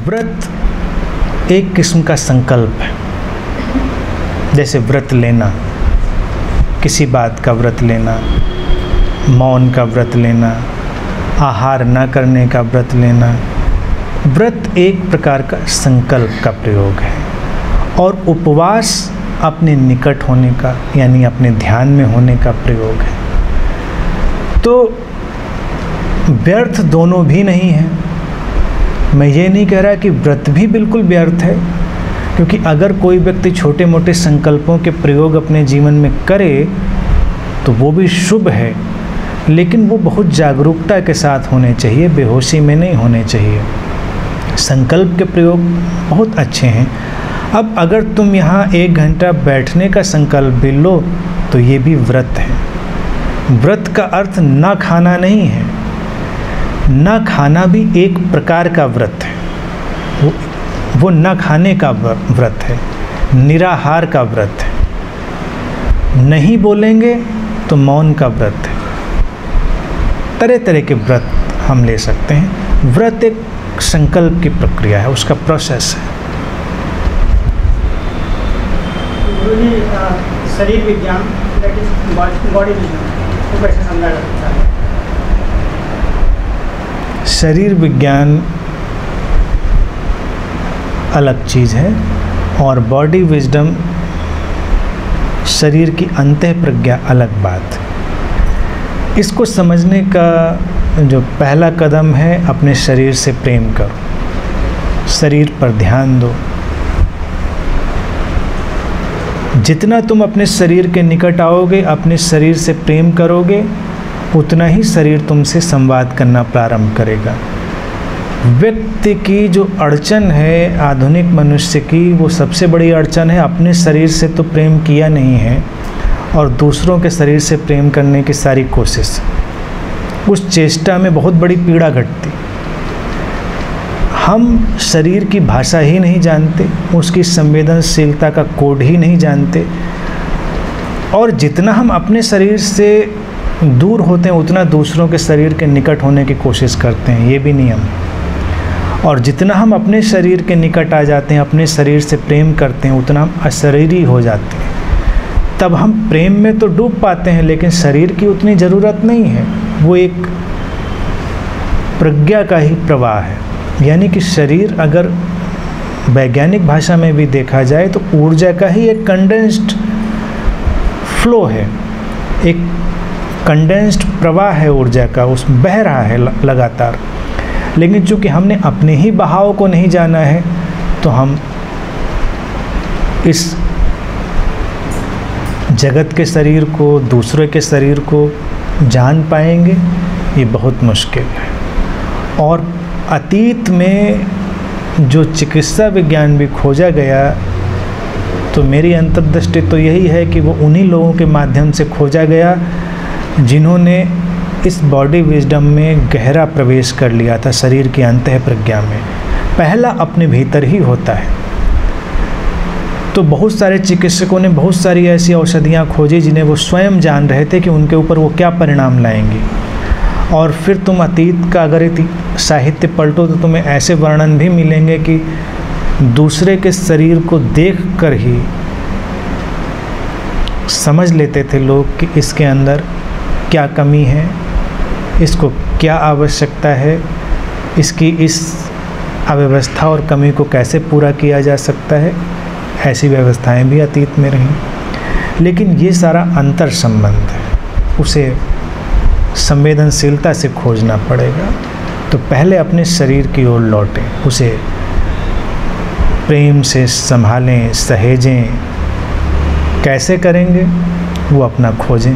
व्रत एक किस्म का संकल्प है। जैसे व्रत लेना, किसी बात का व्रत लेना, मौन का व्रत लेना, आहार न करने का व्रत लेना। व्रत एक प्रकार का संकल्प का प्रयोग है। और उपवास अपने निकट होने का, यानी अपने ध्यान में होने का प्रयोग है। तो व्यर्थ दोनों भी नहीं है। मैं ये नहीं कह रहा कि व्रत भी बिल्कुल व्यर्थ है, क्योंकि अगर कोई व्यक्ति छोटे मोटे संकल्पों के प्रयोग अपने जीवन में करे तो वो भी शुभ है, लेकिन वो बहुत जागरूकता के साथ होने चाहिए, बेहोशी में नहीं होने चाहिए। संकल्प के प्रयोग बहुत अच्छे हैं। अब अगर तुम यहाँ 1 घंटा बैठने का संकल्प भी लो तो ये भी व्रत है। व्रत का अर्थ ना खाना नहीं है, ना खाना भी एक प्रकार का व्रत है। वो ना खाने का व्रत है, निराहार का व्रत है। नहीं बोलेंगे तो मौन का व्रत है। तरह तरह के व्रत हम ले सकते हैं। व्रत एक संकल्प की प्रक्रिया है, उसका प्रोसेस है। शरीर विज्ञान, दैट इज बॉडी विज्ञान, तो कैसे समझा जा सकता है? शरीर विज्ञान अलग चीज़ है और बॉडी विजडम, शरीर की अंतः प्रज्ञा अलग बात है। इसको समझने का जो पहला कदम है, अपने शरीर से प्रेम करो, शरीर पर ध्यान दो। जितना तुम अपने शरीर के निकट आओगे, अपने शरीर से प्रेम करोगे, उतना ही शरीर तुमसे संवाद करना प्रारंभ करेगा। व्यक्ति की जो अड़चन है, आधुनिक मनुष्य की, वो सबसे बड़ी अड़चन है, अपने शरीर से तो प्रेम किया नहीं है और दूसरों के शरीर से प्रेम करने की सारी कोशिश। उस चेष्टा में बहुत बड़ी पीड़ा घटती। हम शरीर की भाषा ही नहीं जानते, उसकी संवेदनशीलता का कोड ही नहीं जानते, और जितना हम अपने शरीर से दूर होते हैं उतना दूसरों के शरीर के निकट होने की कोशिश करते हैं। ये भी नियम। और जितना हम अपने शरीर के निकट आ जाते हैं, अपने शरीर से प्रेम करते हैं, उतना हम अशरीरी हो जाते हैं। तब हम प्रेम में तो डूब पाते हैं, लेकिन शरीर की उतनी ज़रूरत नहीं है। वो एक प्रज्ञा का ही प्रवाह है। यानी कि शरीर अगर वैज्ञानिक भाषा में भी देखा जाए तो ऊर्जा का ही एक कंडेंस्ड फ्लो है, एक कंडेंस्ड प्रवाह है ऊर्जा का, उस बह रहा है लगातार। लेकिन चूँकि हमने अपने ही बहाव को नहीं जाना है, तो हम इस जगत के शरीर को, दूसरे के शरीर को जान पाएंगे, ये बहुत मुश्किल है। और अतीत में जो चिकित्सा विज्ञान भी खोजा गया, तो मेरी अंतर्दृष्टि तो यही है कि वो उन्हीं लोगों के माध्यम से खोजा गया जिन्होंने इस बॉडी विजडम में गहरा प्रवेश कर लिया था, शरीर की अंतः प्रज्ञा में। पहला अपने भीतर ही होता है। तो बहुत सारे चिकित्सकों ने बहुत सारी ऐसी औषधियाँ खोजी जिन्हें वो स्वयं जान रहे थे कि उनके ऊपर वो क्या परिणाम लाएंगी। और फिर तुम अतीत का अगर साहित्य पलटो तो तुम्हें ऐसे वर्णन भी मिलेंगे कि दूसरे के शरीर को देखकर ही समझ लेते थे लोग कि इसके अंदर क्या कमी है, इसको क्या आवश्यकता है, इसकी इस अव्यवस्था और कमी को कैसे पूरा किया जा सकता है। ऐसी व्यवस्थाएं भी अतीत में रहीं। लेकिन ये सारा अंतर संबंध है, उसे संवेदनशीलता से खोजना पड़ेगा। तो पहले अपने शरीर की ओर लौटें, उसे प्रेम से संभालें, सहेजें। कैसे करेंगे वो अपना खोजें।